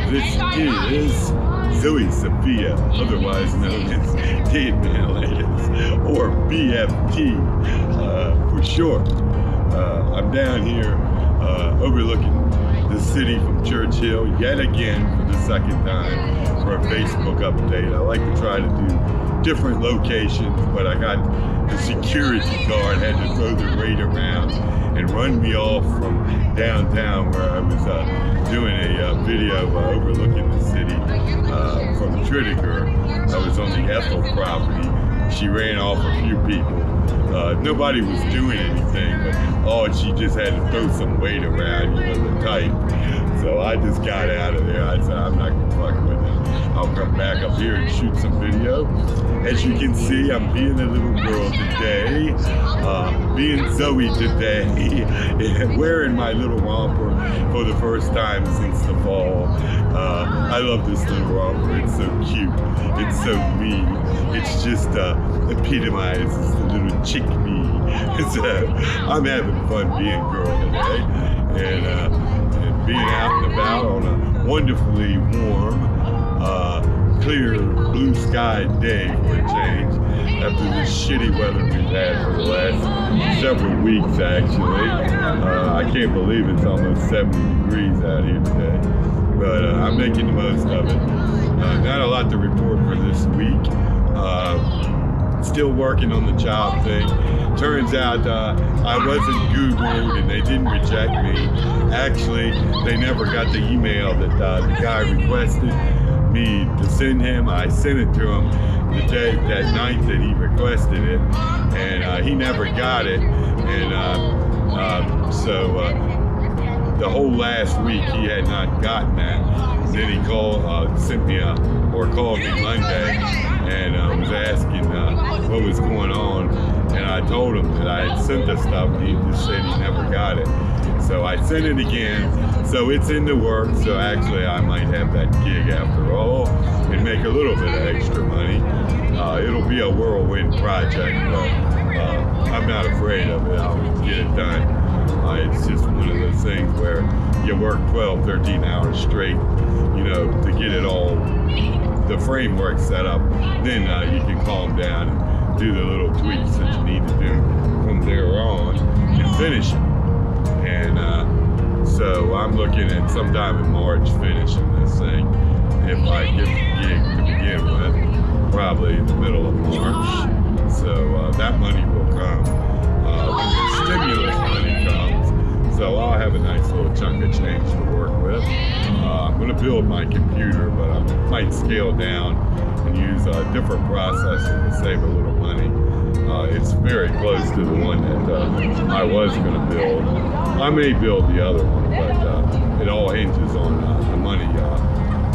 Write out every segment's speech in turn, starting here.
This is Zoe Sophia, otherwise known as Dead Man Latest, or BFT for short. I'm down here overlooking the city from Churchill yet again for the second time for a Facebook update. I like to try to do different locations, but I got the security guard had to throw the rate around and run me off from downtown where I was doing a video overlooking the city from Tridiger. I was on the Ethel property. She ran off a few people. Nobody was doing anything, but she just had to throw some weight around, the type. So I just got out of there. I said, I'm not gonna fuck with it. I'll come back up here and shoot some video. As you can see, I'm being a little girl today, being Zoe today, wearing my little romper for the first time since the fall. I love this little romper. It's so cute. It's so me. It's just epitomizes the little chick me. I'm having fun being a girl today, and being out and about on a wonderfully warm, clear blue sky day for a change after the shitty weather we've had for the last several weeks actually. I can't believe it's almost 70 degrees out here today, but I'm making the most of it. Not a lot to report for this week. Still working on the job thing. Turns out I wasn't Googled and they didn't reject me. Actually, they never got the email that the guy requested me to send him. I sent it to him that night that he requested it, and he never got it. And so the whole last week he had not gotten that. Then he sent me called me Monday and was asking what was going on, and I told him that I had sent the stuff and he just said he never got it. So I sent it again, so it's in the works. So actually I might have that gig after all and make a little bit of extra money. It'll be a whirlwind project, but I'm not afraid of it. I'll get it done. It's just one of those things where you work 12, 13 hours straight, to get it all, the framework set up. Then you can calm down and do the little tweaks that you need to do from there on and finish it. And so I'm looking at sometime in March finishing this thing. If I get the gig to begin with, probably in the middle of March. So that money will come when the stimulus money comes. So I'll have a nice little chunk of change to work with. I'm going to build my computer, but I might scale down and use a different processor to save a little money. It's very close to the one that I was going to build. I may build the other one, but it all hinges on the money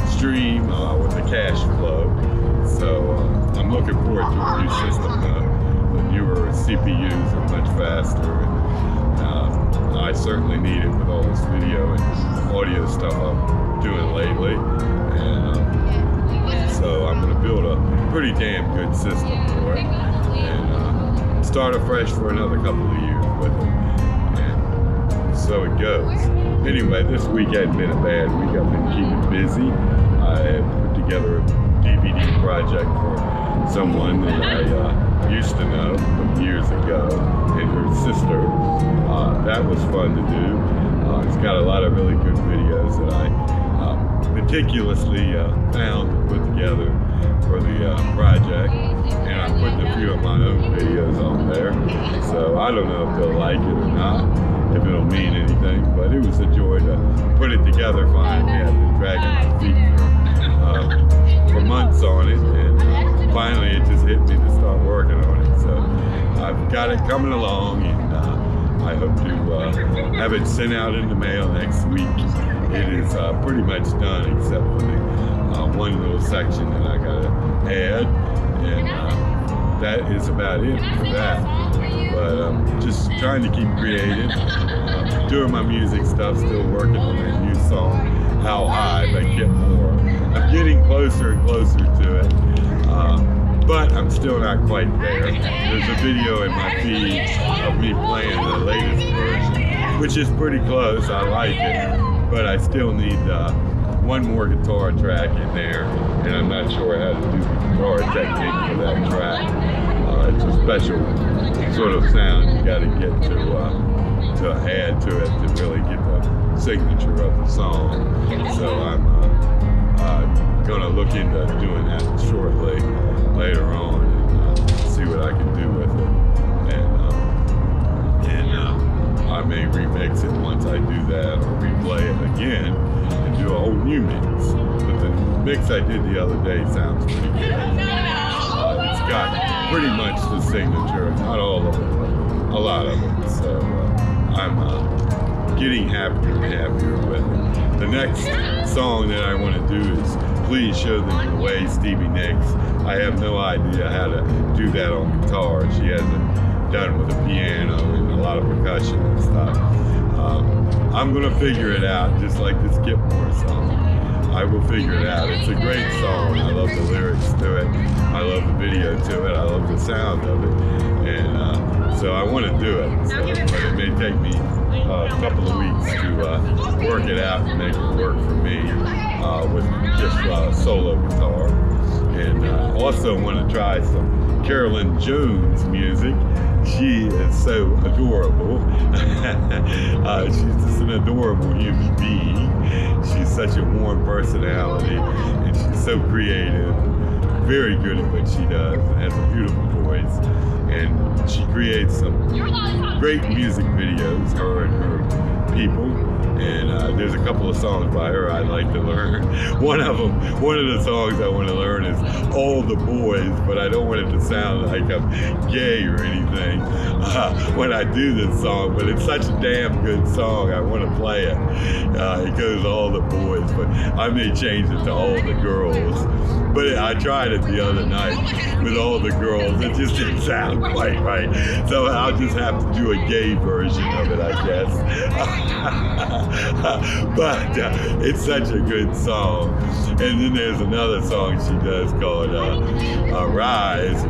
stream with the cash flow. So I'm looking forward to a new system. The newer CPUs are much faster, and I certainly need it with all this video and audio stuff I'm doing lately. And so I'm going to build a pretty damn good system for it, and start afresh for another couple of years with it. And so it goes. Anyway, this week hadn't been a bad week. I've been keeping busy. I have put together a DVD project for someone that I used to know from years ago, and her sister. That was fun to do. It's got a lot of really good videos that I meticulously found and put together for the project, and I'm putting a few of my own videos on there. So I don't know if they'll like it or not, if it'll mean anything, but it was a joy to put it together finally. I've been dragging my feet for months on it, and finally it just hit me to start working on it. So I've got it coming along, and I hope to have it sent out in the mail next week. It is pretty much done, except for the one little section that I gotta add, and that is about it for that. But just trying to keep creative, doing my music stuff, still working on that new song, How High by Kip Moore. I'm getting closer and closer to it, but I'm still not quite there. There's a video in my feed of me playing the latest version, which is pretty close. I like it. but I still need one more guitar track in there, and I'm not sure how to do the guitar technique for that track. It's a special sort of sound you got to get to add to it to really get the signature of the song. So I'm going to look into doing that shortly later on and see what I can do with it. And I may remix it once I do that, or replay it again and do a whole new mix. But the mix I did the other day sounds pretty good. It's got pretty much the signature, not all of it, but a lot of it. So I'm getting happier and happier with it. The next song that I want to do is Please Show Them the Way, Stevie Nicks. I have no idea how to do that on guitar. She hasn't done with a piano and a lot of percussion and stuff. I'm going to figure it out, just like this Gitmore song. I will figure it out. It's a great song. I love the lyrics to it. I love the video to it. I love the sound of it. And so I want to do it. So, but it may take me a couple of weeks to work it out and make it work for me with just solo guitar. And also want to try some Carolyn Jones music. She is so adorable. She's just an adorable human being. She's such a warm personality, and she's so creative, very good at what she does, and has a beautiful voice. And she creates some great music videos, her and her people. And there's a couple of songs by her I'd like to learn. One of the songs I want to learn is All the Boys, but I don't want it to sound like I'm gay or anything when I do this song, but it's such a damn good song, I want to play it. It goes All the Boys, but I may change it to All the Girls. But I tried it the other night with All the Girls. It just didn't sound quite right. So I'll just have to do a gay version of it, I guess. But it's such a good song. And then there's another song she does called Rise,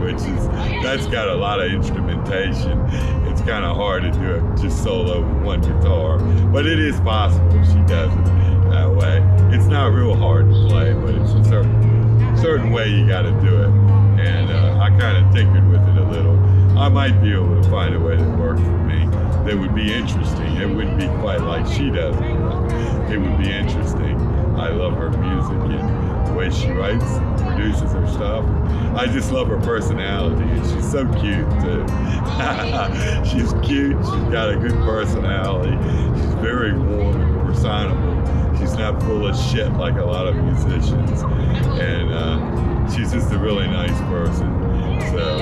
that's got a lot of instrumentation. It's kind of hard to do it just solo with one guitar. But it is possible she does it that way. It's not real hard to play, but it's a certain way you got to do it. And I kind of tinkered with it a little. I might be able to find a way that works for me that would be interesting. It wouldn't be quite like she does it, but it would be interesting. I love her music and the way she writes and produces her stuff. I just love her personality, and she's so cute too. She's cute, she's got a good personality, she's very warm and personable. She's not full of shit like a lot of musicians, and she's just a really nice person. So,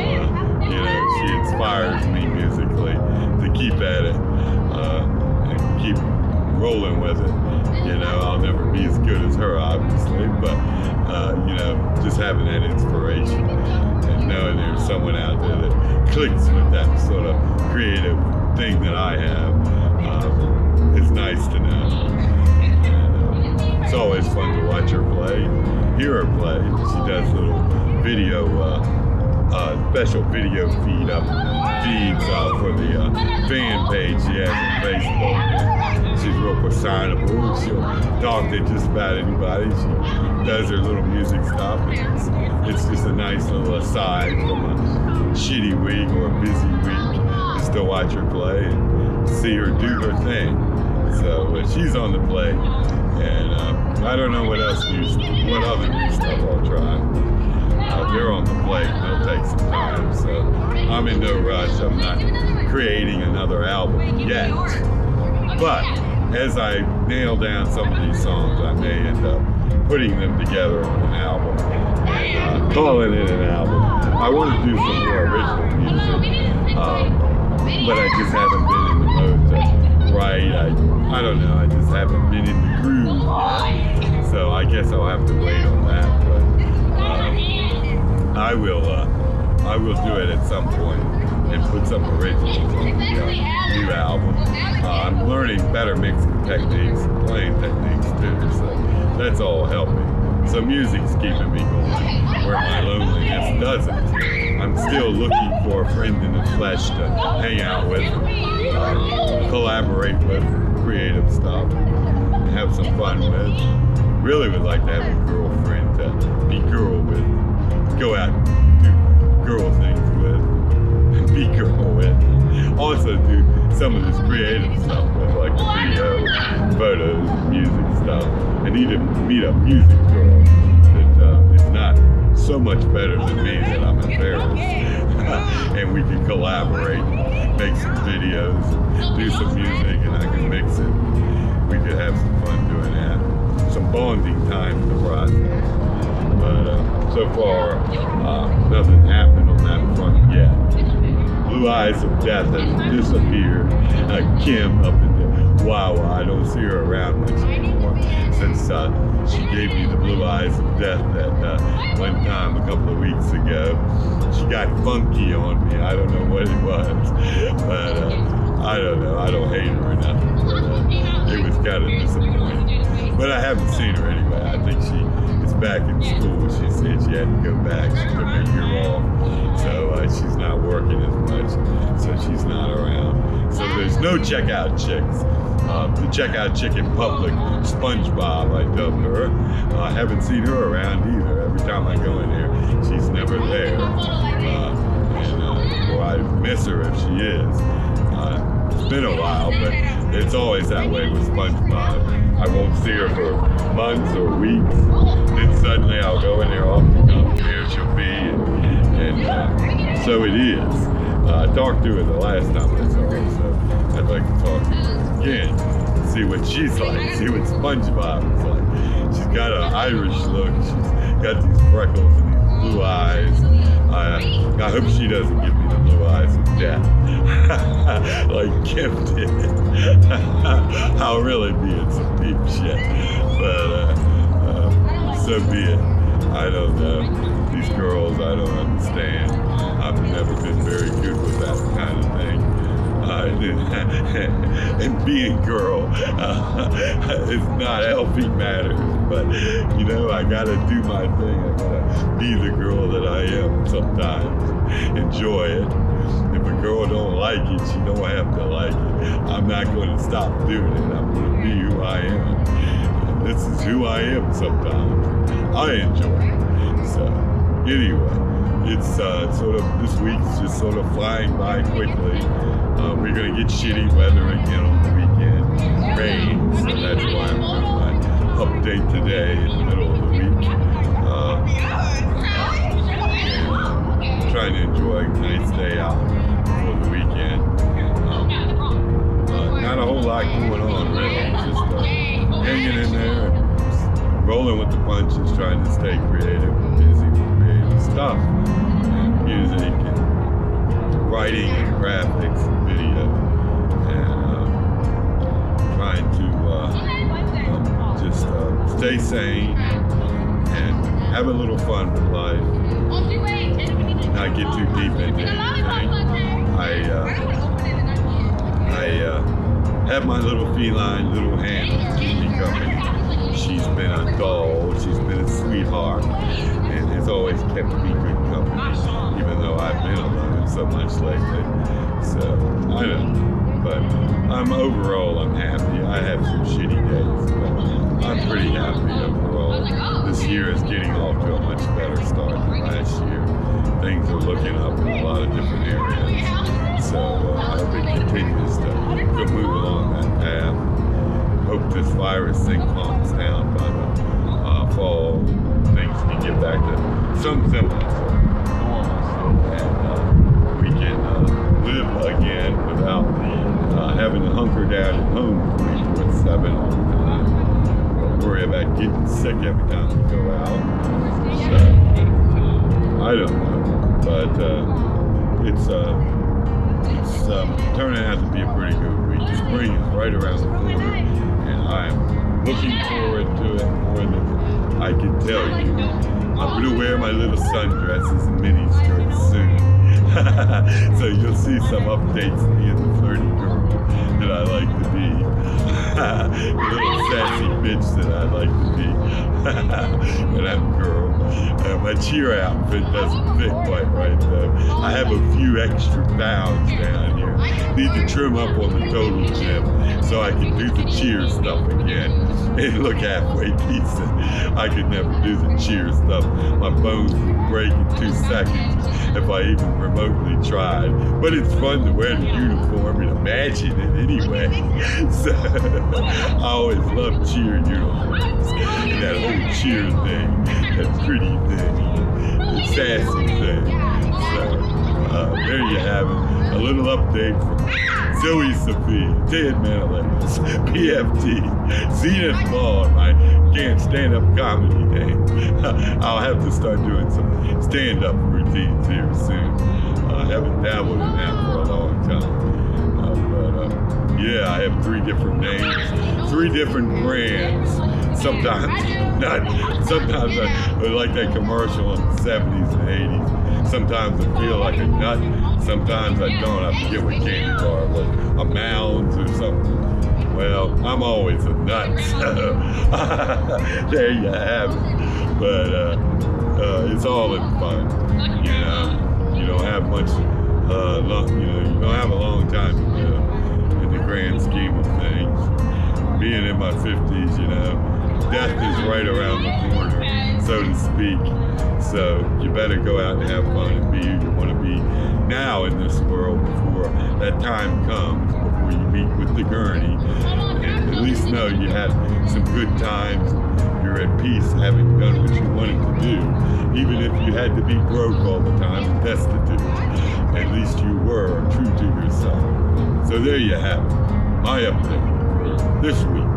she inspires me musically to keep at it and keep rolling with it. I'll never be as good as her, obviously, but just having that inspiration and knowing there's someone out there that clicks with that sort of creative thing that I have is nice to know. It's always fun to watch her play, hear her play. She does little video, special video feeds for the fan page she has on Facebook. She's real personable. She'll talk to just about anybody. She does her little music stuff. It's just a nice little aside from a shitty week or a busy week, just to watch her play and see her do her thing. So she's on the play. And I don't know what other new stuff I'll try. They're on the plate, they'll take some time, so I'm in no rush. I'm not creating another album yet. But as I nail down some of these songs, I may end up putting them together on an album and calling it an album. I want to do some more original music, but I just haven't been in the mode to write. I don't know, I just haven't been in the groove yet. So I guess I'll have to wait on that, but I will do it at some point and put some originals on the new album. I'm learning better mixing techniques and playing techniques too, so that's all helping. So music's keeping me going where my loneliness doesn't. I'm still looking for a friend in the flesh to hang out with, collaborate with, creative stuff, have some fun with. Really would like to have a girlfriend to be girl with, go out and do girl things with, be girl with. Also do some of this creative stuff with, like the video, photos, music stuff. I need to meet a music girl that is not so much better than me that I'm embarrassed. And we can collaborate, make some videos, do some music, and I can mix it. We could have some fun doing that. Some bonding time in the process. But so far, nothing happened on that front yet. Blue Eyes of Death has disappeared. Kim up in there. Wow, I don't see her around much anymore since she gave me the blue eyes of death that one time a couple of weeks ago. She got funky on me. I don't know what it was, but I don't know. I don't hate her or nothing. But, it was kind of disappointing. But I haven't seen her anyway. I think she is back in school. She said she had to go back. She took a year off, so she's not working as much. So she's not around. So there's no checkout chicks. The checkout chick in public, SpongeBob, I dubbed her. I haven't seen her around either. Every time I go in there, she's never there. Or I miss her if she is. It's been a while, but it's always that way with SpongeBob. I won't see her for months or weeks. Then suddenly I'll go in there off the cuff, and here she'll be. And so it is. I talked to her the last time I saw her, so I'd like to talk to her again, see what she's like, see what SpongeBob is like. She's got an Irish look, she's got these freckles and these blue eyes. I hope she doesn't give me the blue eyes of death, like Kim did. I'll really be in some deep shit, but so be it. I don't know. These girls, I don't understand. I've never been very good with that kind of thing. And being girl is not healthy matters, but you know, I gotta do my thing. I gotta be the girl that I am sometimes. Enjoy it. If a girl don't like it, she don't have to like it. I'm not going to stop doing it. I'm going to be who I am. And this is who I am sometimes. I enjoy it. So anyway. It's sort of, this week's just sort of flying by quickly. We're going to get shitty weather again on the weekend. Rain, so that's why I'm doing my update today in the middle of the week. And trying to enjoy a nice day out before the weekend. Not a whole lot going on, really. Just hanging in there and rolling with the punches, trying to stay creative and busy with creative stuff. Music and writing and graphics and video, and trying to just stay sane and have a little fun with life, not get too deep into anything. I have my little feline little hand keep me company. She's been a doll, she's been a sweetheart, and has always kept me good company, even though I've been alone so much lately. So, I don't know. But overall, I'm happy. I have some shitty days, but I'm pretty happy overall. This year is getting off to a much better start than last year. Things are looking up in a lot of different areas. So, I hope it continues to move along that path. Hope this virus thing calms down by the fall. Things can get back to some semblance of normalcy, and we can live again without having to hunker down at home 24/7 all the time. Worry about getting sick every time we go out. So, I don't know, but it's turning out to be a pretty good week. Spring is right around the corner, and I'm looking forward to it more than I can tell you. I'm going to wear my little sundresses and mini skirts soon. So you'll see some updates of me and the flirty girl that I like to be. The little sassy bitch that I like to be. When I'm a girl. My cheer outfit doesn't fit quite right though. I have a few extra pounds down here. Need to trim up on the total gym so I can do the cheer stuff again and look halfway decent. I could never do the cheer stuff. My bones would break in 2 seconds if I even remotely tried. But it's fun to wear the uniform and imagine it anyway. So I always love cheer uniforms. And that whole cheer thing, that pretty thing, the sassy thing. So there you have it. A little update from Zoe Sophia, Ted Manilevis, PFT, Zenith Law, my can't stand up comedy name. I'll have to start doing some stand-up routines here soon. I haven't dabbled in that for a long time. Yeah, I have 3 different names, 3 different brands. Sometimes I like that commercial in the 70s and 80s. Sometimes I feel like a nut. Sometimes I don't. I forget what candy bar it was. A Mounds or something. Well, I'm always a nut. There you have it. But it's all in fun. You know, you don't have much. You don't have a long time to live in the grand scheme of things. Being in my 50s, you know, death is right around the corner, so to speak. So you better go out and have fun and be who you want to be now in this world before that time comes, before you meet with the gurney. And at least know you had some good times. You're at peace having done what you wanted to do, even if you had to be broke all the time and destitute. At least you were true to yourself. So there you have it, my update for this week.